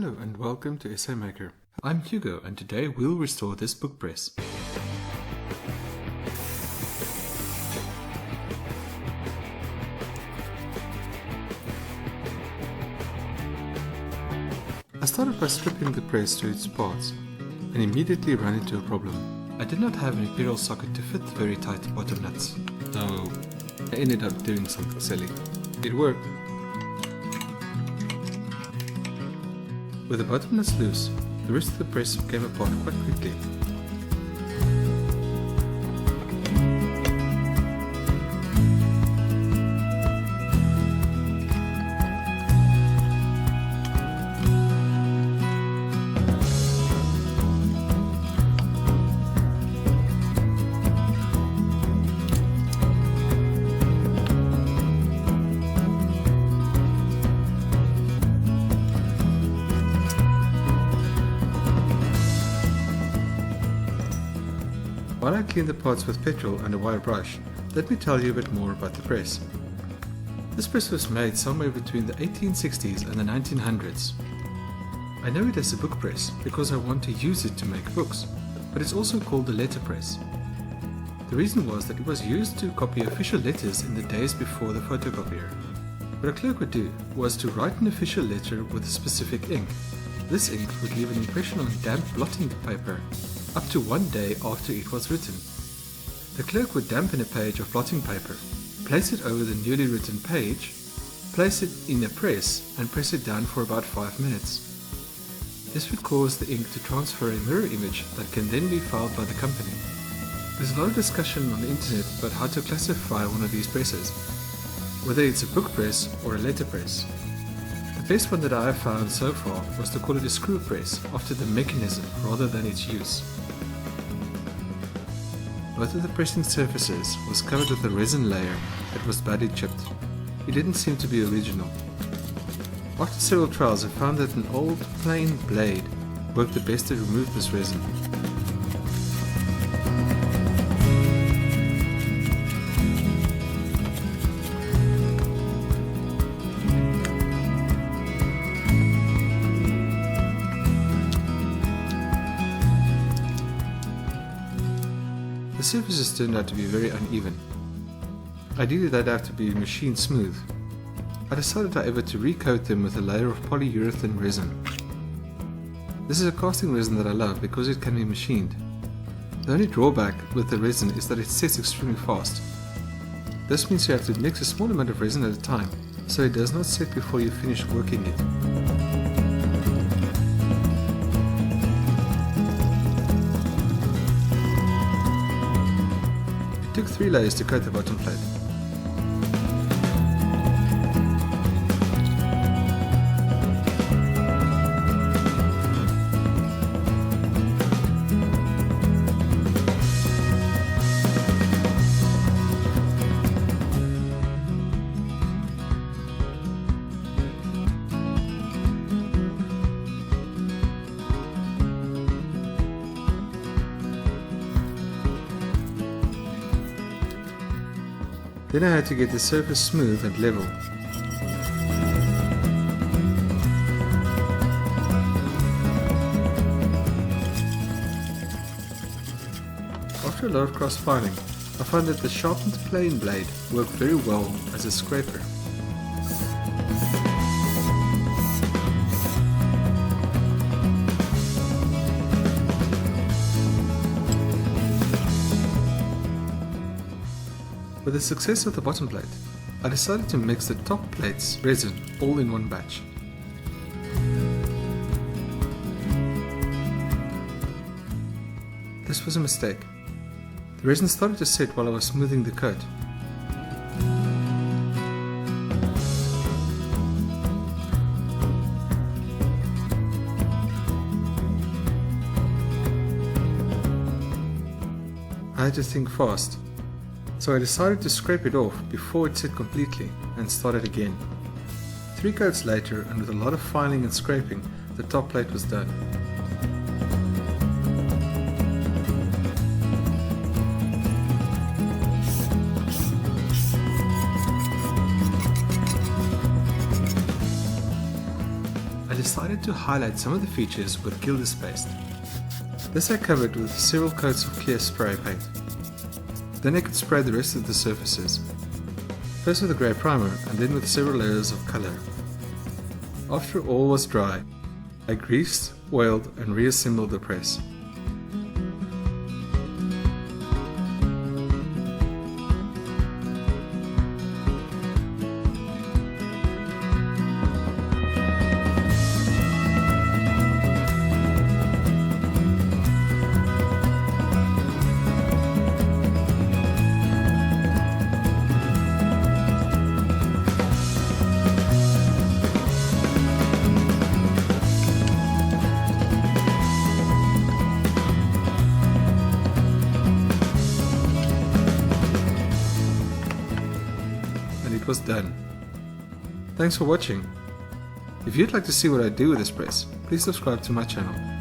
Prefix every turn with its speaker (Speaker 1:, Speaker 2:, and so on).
Speaker 1: Hello and welcome to Essay Maker. I'm Hugo and today we'll restore this book press. I started by stripping the press to its parts and immediately ran into a problem. I did not have an imperial socket to fit the very tight bottom nuts, so I ended up doing something silly. It worked. With the bottom nuts loose, the rest of the press came apart quite quickly. While I clean the parts with petrol and a wire brush, let me tell you a bit more about the press. This press was made somewhere between the 1860s and the 1900s. I know it as a book press because I want to use it to make books, but it's also called the letter press. The reason was that it was used to copy official letters in the days before the photocopier. What a clerk would do was to write an official letter with a specific ink. This ink would leave an impression on damp blotting paper up to 1 day after it was written. The clerk would dampen a page of blotting paper, place it over the newly written page, place it in a press and press it down for about 5 minutes. This would cause the ink to transfer a mirror image that can then be filed by the company. There's a lot of discussion on the internet about how to classify one of these presses, whether it's a book press or a letter press. The best one that I have found so far was to call it a screw press after the mechanism rather than its use. Both of the pressing surfaces was covered with a resin layer that was badly chipped. It didn't seem to be original. After several trials I found that an old plain blade worked the best to remove this resin. The surfaces turned out to be very uneven. Ideally they'd have to be machine smooth. I decided however to recoat them with a layer of polyurethane resin. This is a casting resin that I love because it can be machined. The only drawback with the resin is that it sets extremely fast. This means you have to mix a small amount of resin at a time, so it does not set before you finish working it. It took 3 layers to coat the bottom plate. Then I had to get the surface smooth and level. After a lot of cross-filing, I found that the sharpened plain blade worked very well as a scraper. With the success of the bottom plate, I decided to mix the top plate's resin all in one batch. This was a mistake. The resin started to set while I was smoothing the coat. I had to think fast. So I decided to scrape it off before it set completely and start it again. 3 coats later and with a lot of filing and scraping, the top plate was done. decided wanted to highlight some of the features with gilders paste. This I covered with several coats of clear spray paint. Then I could spray the rest of the surfaces. First with a grey primer and then with several layers of colour. After all was dry, I greased, oiled and reassembled the press. It was done. Thanks for watching. If you'd like to see what I do with this press, please subscribe to my channel.